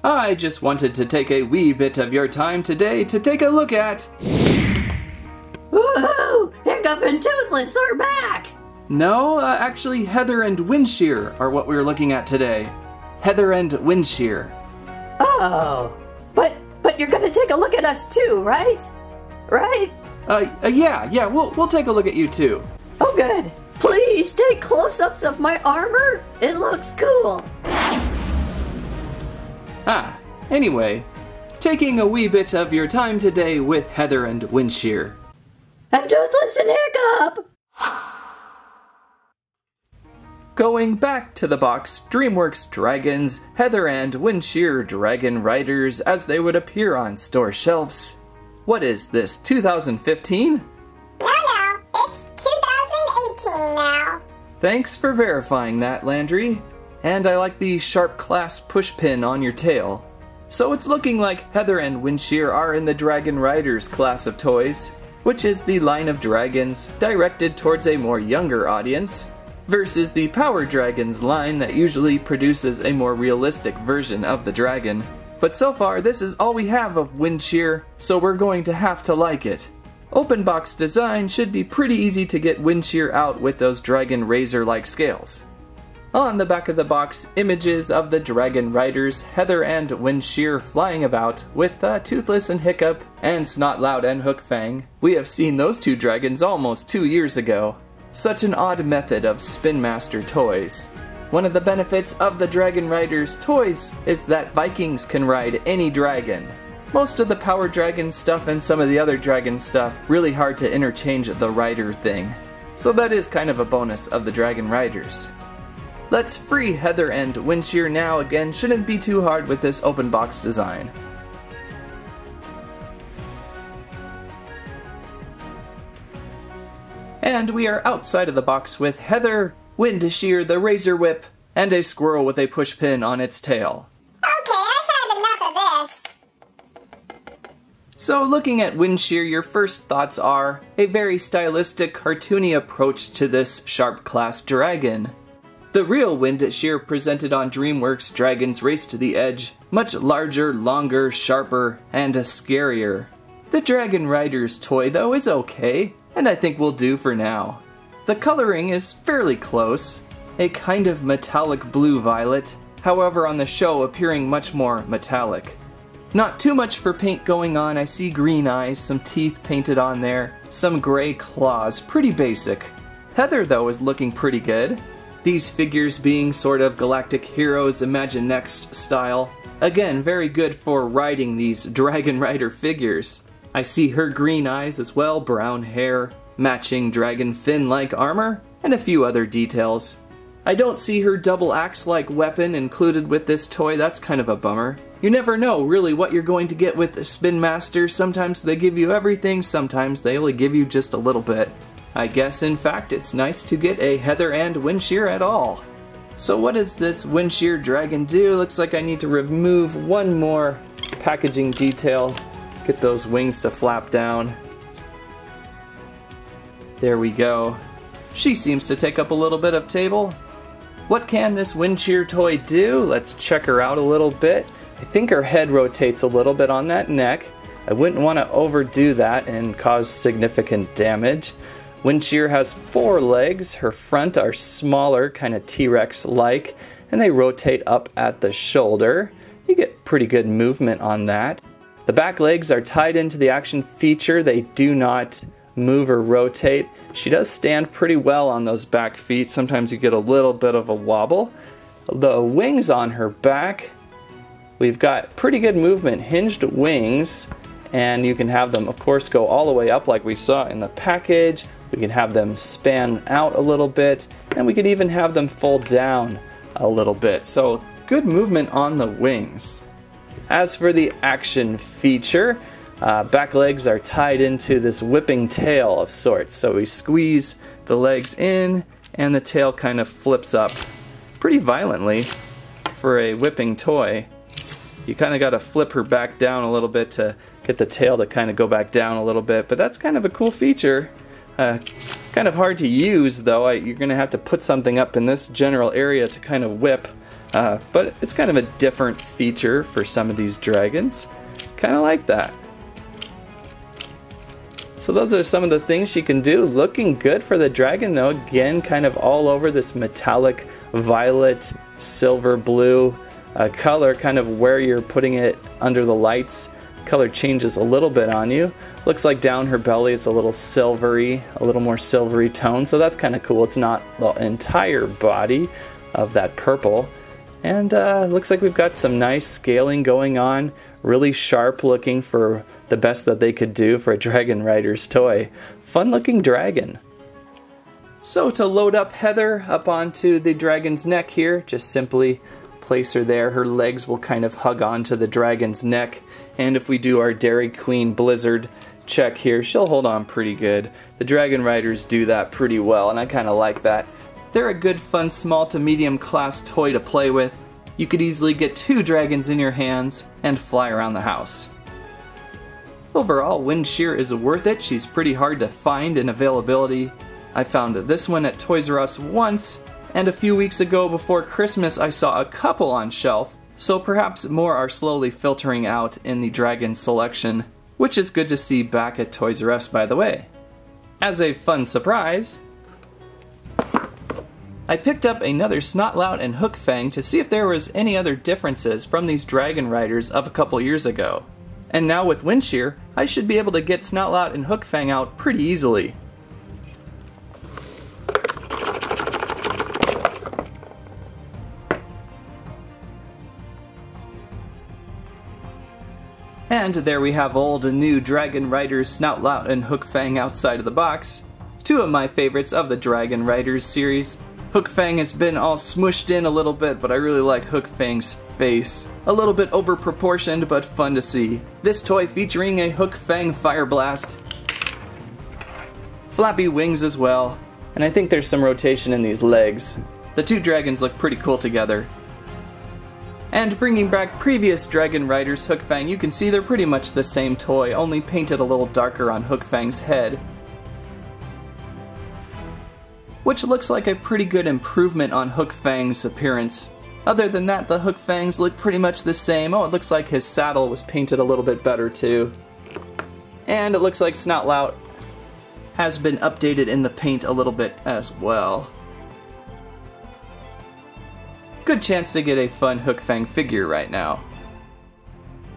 I just wanted to take a wee bit of your time today to take a look at... Woohoo! Hiccup and Toothless are back! No, actually Heather and Windshear are what we're looking at today. Heather and Windshear. Oh, but you're gonna take a look at us too, right? Right? Yeah, we'll take a look at you too. Oh good. Please take close-ups of my armor. It looks cool. Anyway, taking a wee bit of your time today with Heather and Windshear. And Toothless and Hiccup! Going back to the box, Dreamworks Dragons, Heather and Windshear Dragon Riders as they would appear on store shelves. What is this, 2015? No, it's 2018 now. Thanks for verifying that, Landry. And I like the sharp clasp push pin on your tail. So it's looking like Heather and Windshear are in the Dragon Riders class of toys, which is the line of dragons directed towards a more younger audience, versus the Power Dragons line that usually produces a more realistic version of the dragon. But so far, this is all we have of Windshear, so we're going to have to like it. Open box design should be pretty easy to get Windshear out with those dragon razor-like scales. On the back of the box, images of the Dragon Riders, Heather and Windshear flying about with Toothless and Hiccup and Snotlout and Hookfang. We have seen those two dragons almost 2 years ago. Such an odd method of Spin Master toys. One of the benefits of the Dragon Riders toys is that Vikings can ride any dragon. Most of the Power Dragon stuff and some of the other dragon stuff, really hard to interchange the rider thing. So that is kind of a bonus of the Dragon Riders. Let's free Heather and Windshear now. Again, shouldn't be too hard with this open box design. And we are outside of the box with Heather, Windshear the Razorwhip, and a squirrel with a push pin on its tail. Okay, I've had enough of this. So looking at Windshear, your first thoughts are a very stylistic, cartoony approach to this sharp class dragon. The real Windshear presented on Dreamworks Dragons Race to the Edge, much larger, longer, sharper, and scarier. The Dragon Riders toy though is okay, and I think will do for now. The coloring is fairly close, a kind of metallic blue-violet, however on the show appearing much more metallic. Not too much for paint going on. I see green eyes, some teeth painted on there, some gray claws, pretty basic. Heather though is looking pretty good. These figures being sort of Galactic Heroes Imagine Next style. Again, very good for riding these Dragon Rider figures. I see her green eyes as well, brown hair, matching dragon fin-like armor, and a few other details. I don't see her double axe-like weapon included with this toy. That's kind of a bummer. You never know really what you're going to get with Spin Master. Sometimes they give you everything, sometimes they only give you just a little bit. I guess in fact it's nice to get a Heather and Windshear at all. So what does this Windshear dragon do? Looks like I need to remove one more packaging detail. Get those wings to flap down. There we go. She seems to take up a little bit of table. What can this Windshear toy do? Let's check her out a little bit. I think her head rotates a little bit on that neck. I wouldn't want to overdo that and cause significant damage. Windshear has 4 legs. Her front are smaller, kind of T-Rex-like, and they rotate up at the shoulder. You get pretty good movement on that. The back legs are tied into the action feature. They do not move or rotate. She does stand pretty well on those back feet. Sometimes you get a little bit of a wobble. The wings on her back, we've got pretty good movement, hinged wings, and you can have them, of course, go all the way up like we saw in the package. We can have them span out a little bit, and we could even have them fold down a little bit. So good movement on the wings. As for the action feature, back legs are tied into this whipping tail of sorts. So we squeeze the legs in and the tail kind of flips up pretty violently for a whipping toy. You kind of got to flip her back down a little bit to get the tail to kind of go back down a little bit, but that's kind of a cool feature. Kind of hard to use though. You're going to have to put something up in this general area to kind of whip. but it's kind of a different feature for some of these dragons. Kind of like that. So those are some of the things she can do. Looking good for the dragon though. Again, kind of all over this metallic violet, silver blue color, kind of where you're putting it under the lights. Color changes a little bit on you. Looks like down her belly it's a little silvery, a little more silvery tone, so that's kind of cool. It's not the entire body of that purple. And looks like we've got some nice scaling going on. Really sharp looking for the best that they could do for a Dragon Riders toy. Fun looking dragon. So to load up Heather up onto the dragon's neck here, just simply place her there. Her legs will kind of hug onto the dragon's neck. And if we do our Dairy Queen Blizzard check here, she'll hold on pretty good. The Dragon Riders do that pretty well, and I kind of like that. They're a good, fun, small to medium class toy to play with. You could easily get 2 dragons in your hands and fly around the house. Overall, Windshear is worth it. She's pretty hard to find in availability. I found this one at Toys R Us once, and a few weeks ago before Christmas I saw a couple on shelf. So perhaps more are slowly filtering out in the dragon selection, which is good to see back at Toys R Us, by the way. As a fun surprise, I picked up another Snotlout and Hookfang to see if there was any other differences from these Dragon Riders of a couple years ago. And now with Windshear, I should be able to get Snotlout and Hookfang out pretty easily. And there we have old and new Dragon Riders Snotlout and Hookfang outside of the box. 2 of my favorites of the Dragon Riders series. Hookfang has been all smushed in a little bit, but I really like Hookfang's face. A little bit overproportioned, but fun to see. This toy featuring a Hookfang Fire Blast. Flappy wings as well. And I think there's some rotation in these legs. The 2 dragons look pretty cool together. And bringing back previous Dragon Riders Hookfang, you can see they're pretty much the same toy, only painted a little darker on Hookfang's head. Which looks like a pretty good improvement on Hookfang's appearance. Other than that, the Hookfangs look pretty much the same. Oh, it looks like his saddle was painted a little bit better too. And it looks like Snotlout has been updated in the paint a little bit as well. Good chance to get a fun Hookfang figure right now.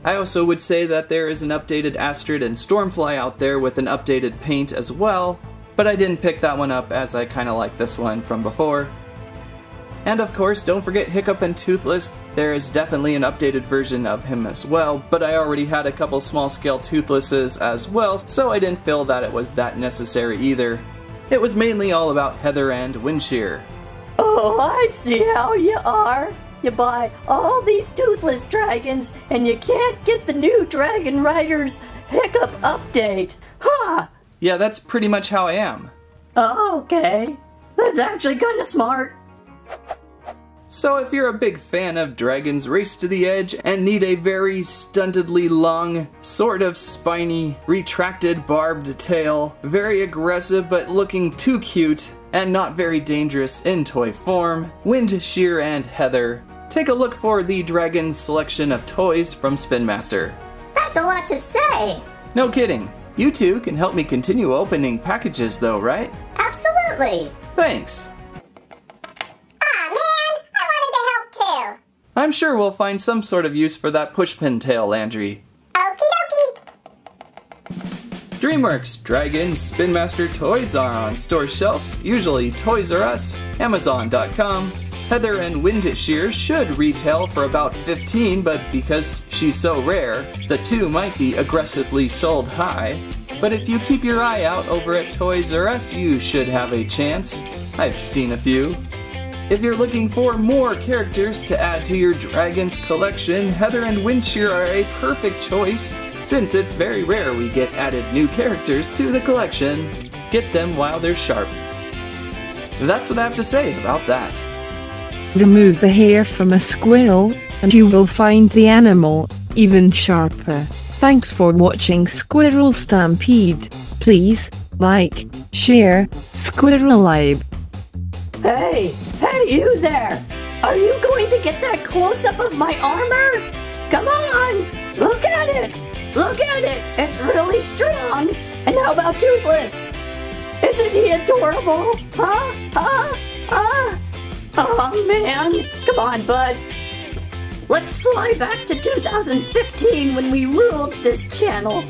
I also would say that there is an updated Astrid and Stormfly out there with an updated paint as well, but I didn't pick that one up as I kinda like this one from before. And of course, don't forget Hiccup and Toothless. There is definitely an updated version of him as well, but I already had a couple small scale Toothlesses as well, so I didn't feel that it was that necessary either. It was mainly all about Heather and Windshear. Oh, I see how you are. You buy all these toothless dragons and you can't get the new Dragon Riders Hiccup update. Huh! Yeah, that's pretty much how I am. Oh, okay. That's actually kinda smart. So if you're a big fan of Dragons Race to the Edge and need a very stuntedly long, sort of spiny, retracted barbed tail, very aggressive but looking too cute, and not very dangerous in toy form, Windshear and Heather, take a look for the Dragon's selection of toys from Spin Master. That's a lot to say. No kidding. You two can help me continue opening packages though, right? Absolutely. Thanks. Aw, man, I wanted to help too. I'm sure we'll find some sort of use for that pushpin tail, Landry. Okie dokie. Dreamworks Dragons Spin Master toys are on store shelves, usually Toys R Us, Amazon.com. Heather and Windshear should retail for about $15, but because she's so rare, the 2 might be aggressively sold high. But if you keep your eye out over at Toys R Us, you should have a chance. I've seen a few. If you're looking for more characters to add to your Dragons collection, Heather and Windshear are a perfect choice. Since it's very rare we get added new characters to the collection, get them while they're sharp. That's what I have to say about that. Remove the hair from a squirrel, and you will find the animal even sharper. Thanks for watching Squirrel Stampede. Please like, share, Squirrel Live. Hey, you there! Are you going to get that close-up of my armor? Come on! Look at it! Look at it! It's really strong! And how about Toothless? Isn't he adorable? Huh? Oh man! Come on, bud. Let's fly back to 2015 when we ruled this channel.